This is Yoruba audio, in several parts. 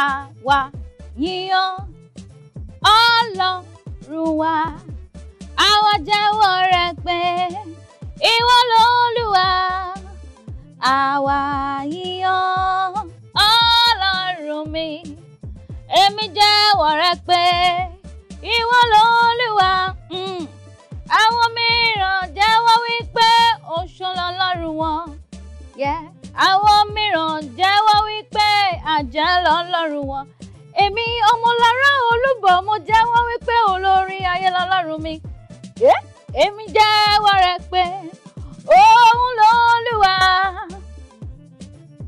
àwa yíyan Ọlọ́run wa. Àwa jẹ́wọ́ rẹ̀ pé ìwọ l'Olúwa. Àwa yíyan Ọlọ́run mi. Èmi jẹ́wọ́ rẹ̀ pé ìwọ l'Olúwa. Àwọn mìíràn jẹ́wọ́ wípé oṣó l'Ọlọ́run wọn. Àwọn mìíràn jẹ́wọ́ wípé àjẹ́ l'Ọlọ́run wọn. Èmi Ọmọlára Olúbọ̀ mo jẹ́wọ́ wípé olórí ayé l'Ọlọ́run mi. Èmi jẹ́wọ́ rẹ̀ pé òun l'Olúwa.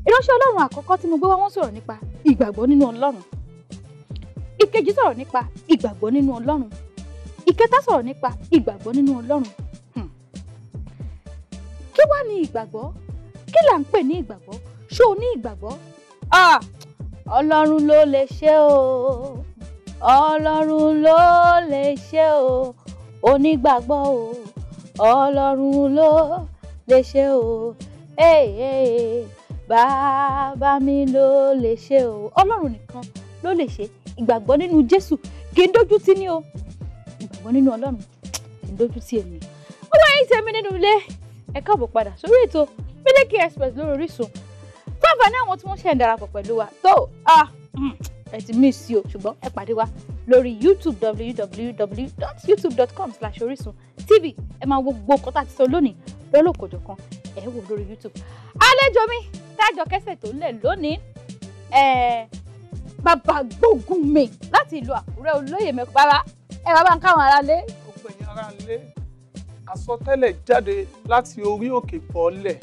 Ìránṣẹ́ Ọlọ́run àkọ́kọ́ tí mo gbé wá wọ́n sọ̀rọ̀ nípa ìgbàgbọ́ nínú Ọlọ́run. Ìkejì sọ̀rọ̀ nípa ìgbàgbọ́ nínú Ọlọ́run. Ìkẹta sọ̀rọ̀ nípa ìgbàgbọ́ nínú Ọlọ́run. Kí wá ni ìgbàgbọ́? Kí là ń pè ní ìgbàgbọ́? Ṣé o ní ìgbàgbọ́? Ọlọ́run ló lè ṣe o. Ọlọ́run ló lè ṣe o. Onígbàgbọ́ o. Ọlọ́run ló lè ṣe o. Bàbá mi ló lè ṣe o. Ọlọ́run nìkan ló lè ṣe. Ìgbàgbọ́ nínú Jésù kì í dójú tì ní o. Ìgbàgbọ́ nínú Ọlọ́run kì í dójú tì èmi. Ó wáyé tèmi nínú ilé. Ẹ káàbọ̀ padà sórí ètò Miliki Express lórí Orísun. Fáfáni àwọn tí wọ́n ṣe ń darapọ̀ pẹ̀lú wa tó ẹ ti miss o ṣùgbọ́n ẹ pàdé wa lórí YouTube www.youtube.com/orisun TV. Ẹ máa wo gbogbo nǹkan tá a ti sọ lónìí lọ́lọ́kọ̀jọ̀kan ẹ wò lórí YouTube. Àlejò mi tájọ kẹsẹ̀ tó lẹ̀ lónìí bàbá Gbogunmi láti ìlú Àkúrẹ́ olóyè mẹ́kọ. Bàbá ẹ bàbá ń káwọn ará lé. Gbogbo ẹ̀yin ará lé àsọtẹ́lẹ̀ jáde láti orí òkè pọ̀ọ́lẹ̀.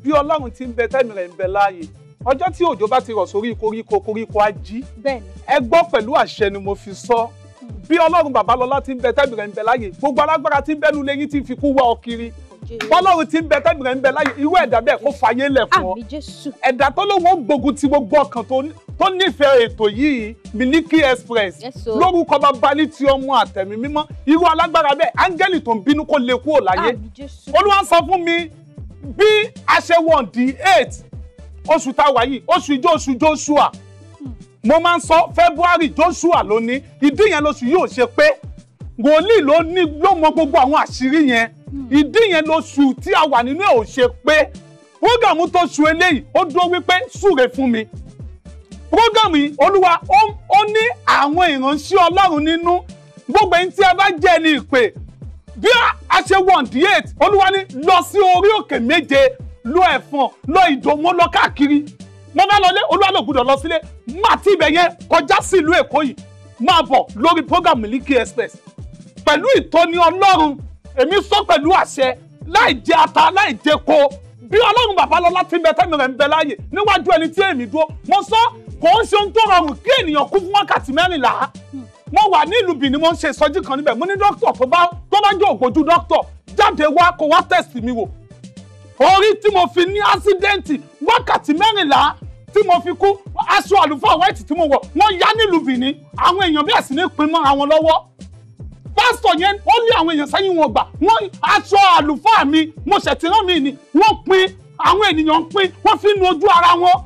Bí Ọlọ́run ti ń bẹ tẹ́mi rẹ̀ ń bẹ láàyè. Ọjọ́ tí òjò bá ti rọ̀ sórí koríko á jí. Bẹ́ẹ̀ni. Ẹ gbọ́ pẹ̀lú àṣẹ ni mo fi sọ. Bí Ọlọ́run Babalọ́lá ti ń bẹ tẹ́mi rẹ̀ ń bẹ láàyè. Gbogbo alágbára tí ń bẹ́nu lẹ́yìn tí ń fi kú wá ọ kiri. Bọ́lọ́run ti ń bẹ tẹ́mi rẹ̀ ń bẹ láàyè. Irú ẹ̀dá bẹ́ẹ̀ kó fàyè lẹ̀ fún ọ. Àmín Jésù. Ẹ̀dá tó lóun ó gbógun ti gbogbo ọkàn tó nífẹ̀ẹ́ ètò yìí Miliki Express lórúkọ Bàbá ní ti Ọmọ àtẹ̀mí mímọ́. Irú alágbára bẹ́ẹ̀ áńgẹ́lì tó ń bínú kó lè kúrò láyé. Àmín Jésù. Olúwa sọ fún mi bí a ṣe wọ̀n di 8 oṣù tá a wà yìí oṣù ìjọ oṣù Joshua mo máa ń sọ February Joshua ló ní ìdí yẹn lóṣù yóò ṣe pé wòlíì ló mọ gbogbo àwọn àṣírí yẹn ìdí yẹn lóṣù tí a wà nínú ẹ̀ ò ṣe pé prógàmù tó ṣu eléyìí ó dúró wípé súre fún mi prógàmù yìí Olúwa ó ní àwọn ìránṣẹ́ Ọlọ́run nínú gbogbo ẹni tí a bá jẹ́ ní ìpè bí a ṣe wọ̀n di 8 Olúwa ní lọ sí orí òkè méje lọ Ẹ̀fọ̀n lọ Ìdòmó lọ káàkiri mo bá lọlé Olúwa ló gbọ́dọ̀ lọ sílé má ti ibẹ̀ yẹn kọjá sí ìlú Èkó yìí máa bọ̀ lórí program Miliki Express pẹ̀lú ìtọ́ni Ọlọ́run èmi sọ pẹ̀lú àṣẹ láì jẹ ata láì jẹ ko bí Ọlọ́run Babalọ́lá ti ń bẹ tẹ́mi rẹ̀ ń bẹ láàyè níwájú ẹni tí èmi dúró mo sọ kò ń ṣe ohun tó rọrùn kí ènìyàn kú fún wákàtí 14 mo wà ní ìlú Benin mo ń ṣe ìsọjí kan níbẹ̀ mo ní dókítà tó bá jẹ́ ògbójú dókítà jáde wá kó wá tẹ̀sì mi wò orí tí mo fi ní ásídẹ́ǹtì wákàtí 14 tí mo fi kú aṣọ àlùfáà white tí mo wọ̀ wọ́n yá nílùú Benin àwọn èèyàn bẹ́ẹ̀ sì ní pin mọ́ àwọn lọ́wọ́ pásítọ̀ yẹn ó lé àwọn èèyàn sẹ́yìn wọn gbà wọ́n aṣọ àlùfáà mi mo ṣètìrán mi ni wọ́n pin àwọn ènìyàn pin wọ́n fi nu ojú ara wọn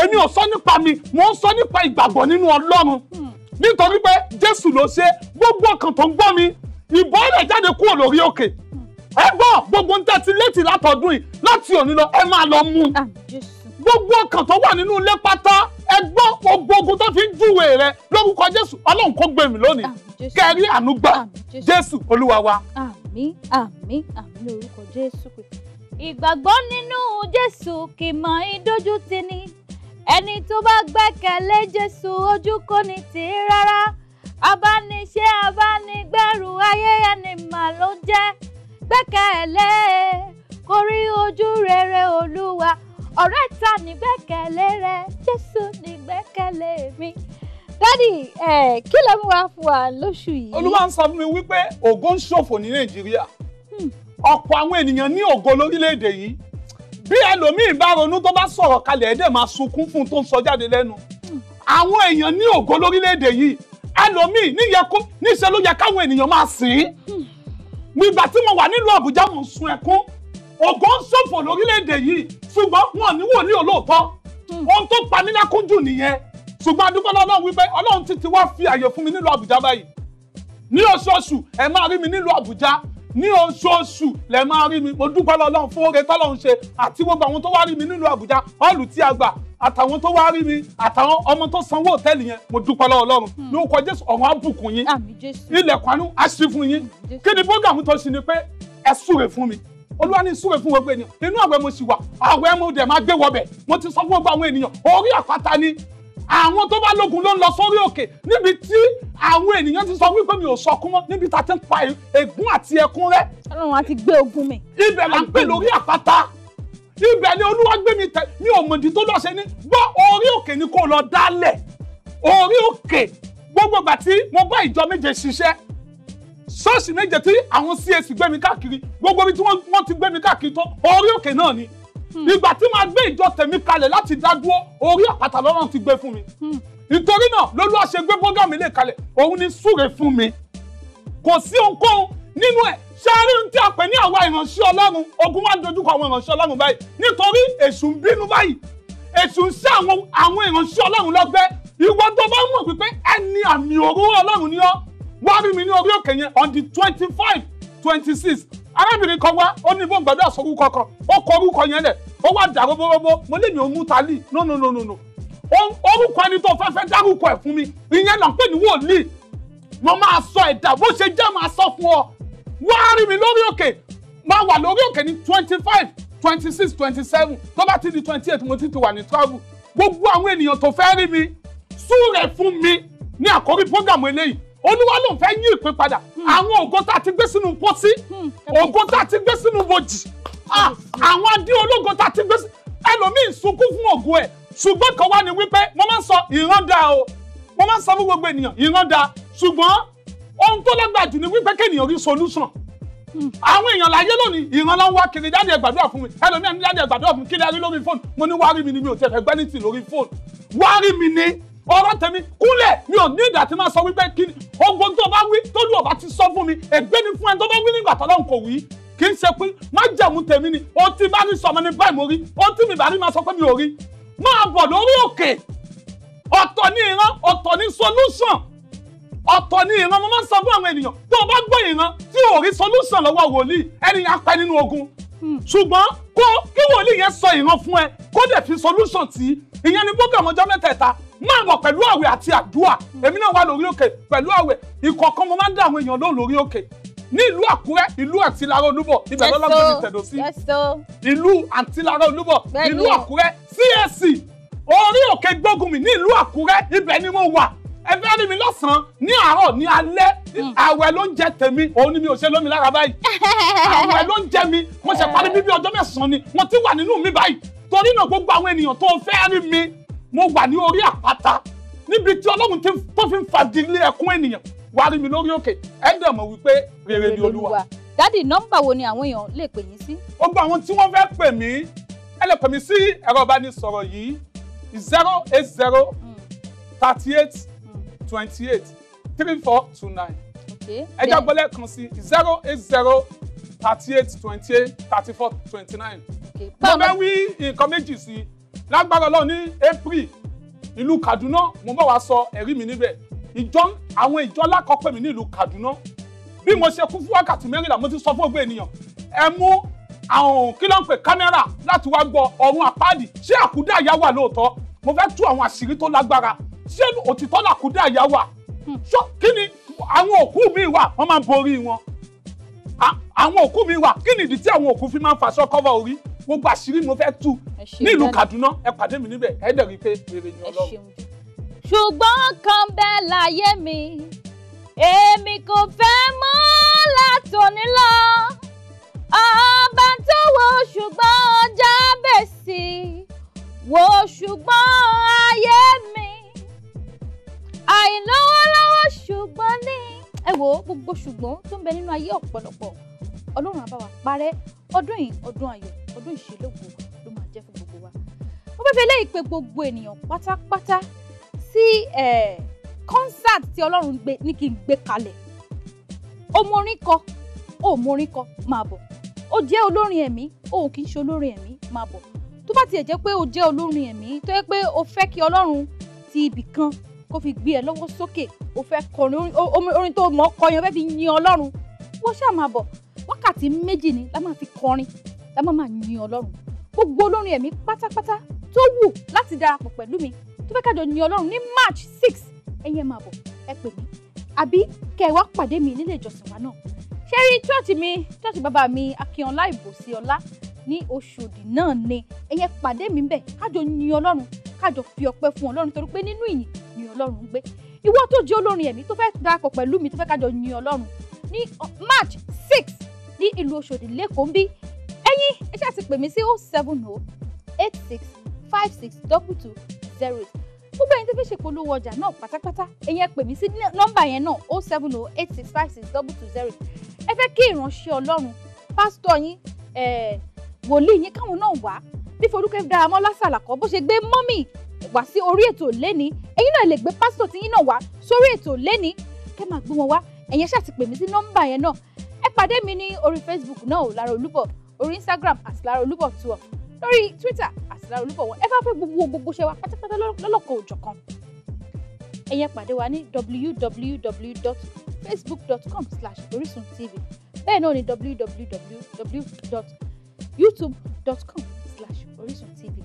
èmi ò sọ nípa mi mo ń sọ nípa ìgbàgbọ́ nínú Ọlọ́run nítorí pé Jésù ló ṣe gbogbo ọkàn tó ń gbọ́ mi ìbọn rẹ̀ jáde kúrò lórí òkè ẹ gbọ́ gbogbo ń tẹ́tí létí látọdún yìí láti òní lọ ẹ máa lọ mú gbogbo ọkàn tó wà nínú ilé pátá ẹ gbọ́ gbogbo ogun tó fi ń júwe rẹ lórúkọ Jésù Ọlọ́run kó gbé mi lónìí kẹrí àánú gbà Jésù Olúwa wa. Àmín àmín àmín lórúkọ Jésù. Ìgbàgbọ́ nínú Jésù kì í mọ ìdójútì ni ẹni tó bá gbẹ́kẹ̀lé Jésù ojú kò ní tì í rárá abániṣe abánigbẹ̀rù ayé ẹni mà ló jẹ́ gbẹ́kẹ̀lé kó rí ojú rere Olúwa ọ̀rẹ́ ta ní gbẹ́kẹ̀lé rẹ Jésù ní gbẹ́kẹ̀lé mi. Dádì kí lẹ mú wá fún wa lóṣù yìí. Olúwa ń sọ fún mi wípé ògo ń ṣòfò ní Nàìjíríà ọ̀pọ̀ àwọn ènìyàn ní ògo lórílẹ̀‐èdè yìí bí ẹlòmíì bá ronú tó bá sọ̀rọ̀ kalẹ̀ ẹ̀dẹ̀ máa sunkún fún un tó ń sọ jáde lẹ́nu àwọn èèyàn ní ògo lórílẹ̀‐èdè yìí ẹlòmíì níṣẹ́ ló yẹ káwọn ènìyàn máa sìn nígbà tí mo wà nílùú Àbújá mo sun ẹkún ògo ń ṣòfò lórílẹ̀‐èdè yìí ṣùgbọ́n wọn ní wòlíì olóòótọ́ ohun tó pa mí lákún jù nìyẹn ṣùgbọ́n adúgbò Ọlọ́run wípé Ọlọ́run ti wá fi àyè fún mi nílùú Àbújá báyìí ní oṣooṣù ẹ máa rí mi nílùú Àbújá ní oṣooṣù lẹ máa rí mi. mo dúpẹ́ Ọlọ́run fún oore tọ́lọ́run ṣe àti gbogbo àwọn tó wá rí mi nílùú Àbújá họ́ọ̀lù tí a gbà àtàwọn tó wá rí mi àtàwọn ọmọ tó sanwó òtẹ́ẹ̀lì yẹn mo dúpẹ́ lọ́wọ́ Ọlọ́run lórúkọ Jésù ọ̀run á bùkún yín ilẹ̀kùn àánú á ṣí fún yín. kí ni bógàmù tó ṣe ni pé ẹ súre fún mi Olúwa ní súre fún gbogbo ènìyàn inú àwẹ̀ mo sì wà àwẹ̀ mo dẹ̀ máa gbé wọbẹ̀ mo ti sọ fún gbogbo àwọn ènìyàn orí àpáta ni àwọn tó bá lógun ló ń lọ sórí òkè níbi tí àwọn ènìyàn ti sọ wípé mi ò sọkún mọ́ níbi tá a ti ń pa ègún àti ẹkún rẹ́. Ọlọ́run á ti gbé ogun mi. ibẹ̀ là ń pè lórí àpáta ibẹ̀ ni Olúwa gbé mi tẹ̀ mi ò mọ̀dí tó lọ́ọ́ ṣe ní gbọ́ orí òkè ni kò lọ dálẹ̀ orí òkè gbogbo ìgbà tí mo bá ìjọ méje ṣiṣẹ́ ṣọ́ọ̀ṣì méje tí àwọn CAC gbé mi káàkiri gbogbo ibi tí wọ́n ti gbé mi káàkiri tó orí òkè náà ni ìgbà tí màá gbé ìjọ tèmi kalẹ̀ láti dá dúró orí àpáta lọ́rùn ti gbé fún mi nítorí náà lÓlúwa ṣe gbé bógàmù ilé kalẹ̀ òun ni súre fún mi kò sí ohunkóhun nínú ẹ̀ ṣáárí ń tí a pè ní àwa ìránṣẹ́ Ọlọ́run ogun máa ń dojúkọ àwọn ìránṣẹ́ Ọlọ́run báyìí nítorí èṣù ń bínú báyìí èṣù ń ṣe àwọn ìránṣẹ́ Ọlọ́run lọ́gbẹ́ ìwọ tó bá mọ̀ pípé ẹni àmì òróró Ọlọ́run ni ọ́ wá rí mi ní orí òkè yẹn on the 25-26 arábìnrin kan wá ó ní bó ń gbàdúrà sórúkọ kan ó kọ orúkọ yẹn lẹ̀ ó wá dà róbóróbó mo lè mi ò mú tálí no orúkọ ẹni tó fẹ́ dárúkọ ẹ̀ fún mi ìyẹn là ń pè ní wòlíì mo máa sọ ẹ̀dá bó ṣe jẹ́ máa sọ fún ọ wá rí mi lórí òkè máa wà lórí òkè ní 25-26-27 tó bá ti di 28 mo ti wà ní travel gbogbo àwọn ènìyàn tó fẹ́ rí mi súre fún mi ní àkórí prógàmù eléyìí Olúwa ló ń fẹ́ yí ìpín padà àwọn ògo tá a ti gbé sínú pósí ògo tá a ti gbé sínú bòjì àwọn adé ológo tá a ti gbé sínú ẹlòmíín sunkún fún ògo ẹ̀ ṣùgbọ́n kan wá ní wípé mo máa ń sọ ìran dá o mo máa ń sọ fún gbogbo ènìyàn ìran dá ṣùgbọ́n ohun tó lágbàá jù ni wípé kéèyàn rí solution àwọn èèyàn láyé lónìí ìran ló ń wá kiri jáde gbàdúrà fún mi ẹlòmíín ní jáde gbàdúrà fún mi kí ni a rí lórí fóònù mo ní wá rí mi ni mi ò tẹ̀ fẹ́ gbẹ́nìtì lórí fóònù wá rí mi ni ọ̀rọ̀ tèmi kúnlẹ̀ mi ò ní ìdá tí máa sọ wípé kí ni ogun tó bá wí tó lù ọba ti sọ fún mi ègbé ni fún ẹni tó bá wí nígbà tọ́lọ́run kò wí kì í ṣe pé má jẹ̀mú tèmi ni ó ti bá rí sọmọ ní báyìí mo rí ó tí mi bá rí máa sọ pé mi ò rí máa bọ̀ lórí òkè ọ̀tọ̀ ní ìran ọ̀tọ̀ ní solution ọ̀tọ̀ ní ìran mo máa ń sọ fún àwọn ènìyàn tó o bá gbọ́ ìran tí ò rí solution lọ́wọ́ wòlíì ẹnìyàn apẹ́ nínú ogun ṣùgbọ́n kí wòlíì yẹn sọ ìran fún ẹ kó dẹ̀ fi solution tí ìyẹn ni bókàmù ọjọ́ mẹ́tẹ̀ẹ̀ta máa bọ̀ pẹ̀lú àwẹ̀ àti àdúrà èmi náà wà lórí òkè pẹ̀lú àwẹ̀ ìkọ̀ọ̀kan mo máa ń dá àwọn èèyàn lóhùn lórí òkè ní ìlú Àkúrẹ́ ìlú Àtìlára Olúbọ̀ ibẹ̀ lọ́lọ́gbọ̀n mi tẹ̀dọ̀ sí ìlú Àtìlára Olúbọ̀ ìlú Àkúrẹ́ CAC orí òkè Gbogunmi ní ìlú Àkúrẹ́ ibẹ̀ ni mo wà ẹ fẹ́ rí mi lọ́sàn-án ní àárọ̀ ní alẹ́ àwẹ̀ ló ń jẹ tèmi òun ni mi ò ṣe lómi lára báyìí àwẹ̀ ló ń jẹ mi mo ṣe parí bíbí ọjọ́ mẹ́sàn-án ni mo ti wà nínú mi báyìí torí náà gbogbo àwọn ènìyàn tó fẹ́ rí mi mo wà ní orí àpáta níbi tí Ọlọ́run tó fi ń fagilé ẹkún ènìyàn wá rí mi lórí òkè ẹ dẹ̀ mọ̀ wípé rere ni Olúwa. dádì nọ́mbà wo ni àwọn èèyàn lè pè yín sí. gbogbo àwọn tí wọ́n fẹ́ pè mí ẹ lè pè mí sí ẹ̀rọ ìbánisọ̀rọ̀ yìí 080 38 28 3429 ẹ jẹ́ gbọ́lẹ̀ kan sí 080 38 28 34 29. mo fẹ́ wí nǹkan méjì sí i lágbára Ọlọ́run ní April ìlú Kaduna mo bá wa sọ ẹ̀rí mi níbẹ̀ àwọn ìjọ lákọ̀ọ́pẹ̀ mi ní ìlú Kaduna bí mo ṣe kú fún wákàtí mẹ́rìnlá mo ti sọ fún ògbé ènìyàn ẹ mú àwọn kí ló ń pè kámẹ́rà láti wá gbọ́ ọ̀run àpáàdì ṣé àkúdàáyá wà lóòótọ́ mo fẹ́ tú àwọn àṣírí tó lágbára ṣé òtítọ́ làkúdàáyá wà kí ni àwọn òkú mi wà wọ́n máa ń borí wọn àwọn òkú mi wà kí ni ìdí tí àwọn òkú fi máa ń faṣọ kọ́fà orí gbogbo àṣírí mo fẹ́ tú nílùú Kaduna ẹ pàdé mi níbẹ̀ ẹ dẹ̀ rí i pé rere ni Ọlọ́run. ṣùgbọ́n kan bẹ́ẹ̀ láyé mi èmi kò fẹ́ mọ́ látòní lọ ọba tó wo ṣùgbọ́n Jábésì wo ṣùgbọ́n ayé mi àìlówólọ́wọ́ ṣùgbọ́n ní ẹ wo gbogbo ṣùgbọ́n tó ń bẹ nínú ayé ọ̀pọ̀lọpọ̀ Ọlọ́run á bá wa parẹ́ ọdún yìí ọdún ayọ̀ ọdún ìṣelógo ló máa jẹ́ fún gbogbo wa. mo fẹ́ fẹ́ léyìí pé gbogbo ènìyàn pátápátá sí concert tí Ọlọ́run ní kí n gbé kalẹ̀ ó morin kọ ó morin kọ máa bọ̀ ó jẹ́ olórin ẹ̀mí ó kì í ṣe olórin ẹ̀mí máa bọ̀ tó bá tiẹ̀ jẹ́ pé ó jẹ́ olórin ẹ̀mí tó yẹ pé ó fẹ́ kí Ọlọ́run ti ibì kan kó fi gbé ẹ lọ́wọ́ sókè ó fẹ́ kọrin orin tó mọ̀ kọrin ó fẹ́ fi yin Ọlọ́run wọ́n ṣáà máa bọ̀ wákàtí méjì ni la máa fi kọrin la máa yin Ọlọ́run gbogbo olórin ẹ̀mí pátápátá tó wù láti darapọ̀ pẹ̀lú mi tó fẹ́ kájọ yin Ọlọ́run ní March 6 ẹ̀yin ẹ máa bọ̀ ẹ pè mí àbí kẹ́ ẹ wá pàdé mi nílé ìjọsìn wa náà ṣé rí chọ́ọ̀chì bàbá mi Akínọlá Ìbòsí Ọlá ní Òṣòdì náà ni ẹ̀yin pàdé mi ńbẹ̀ kájọ yin Ọlọ́run kájọ fi ọpẹ́ fún Ọlọ́run torí pé nínú ìyìn ni Ọlọ́run ń gbé ìwọ tó jẹ́ olórin ẹ̀mí tó fẹ́ darapọ̀ pẹ̀lú mi tó fẹ́ kájọ yin Ọlọ́run ní March 6 ní ìlú Òṣòdì lẹ́kọ̀ọ́ ń bí ẹ̀yin ẹ ṣáà ti pè mí sí 07086562208 gbogbo ẹ̀yin tó fẹ́ ṣèpolówó ọjà náà pátápátá ẹ̀yin ẹ pè mí sí nọ́mbà yẹn náà 07086562208 ẹ fẹ́ kí ìránṣẹ́ Ọlọ́run pásítọ̀ yín wòlíì yín káwọn náà wá bí Folúkẹ́ Dáramọ́lá Sàlàkọ́ bó ṣe gbé mọ́mì wá sí orí ètò lẹ́ni ẹ̀yin náà lè gbé pásítọ̀ tí yín náà wá sórí ètò lẹ́ni kẹ́ máa gbé wọn wá ẹ̀yin ṣáà ti pè mí sí nọ́mbà yẹn náà ẹ pàdé mi ní orí Facebook náà Lára Olúbọ̀ orí Instagram Lára Olúbọ̀ 12 lórí Twitter Lára Olúbọ̀ 1 ẹ bá fẹ́ gbogbo ṣe wa pátápátá lọ́lọ́kọ̀ òjọ̀kan ẹ̀yin pàdé wa ní www.facebook.com/orisuntv bẹ́ẹ̀ náà ní www.youtube.com/orisuntv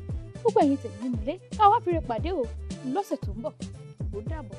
gbogbo ẹ̀yin tẹ̀lé nínú ilé káwá fi rẹ̀ pàdé o lọ́sẹ̀ tó ń bọ̀ ó dàbọ̀.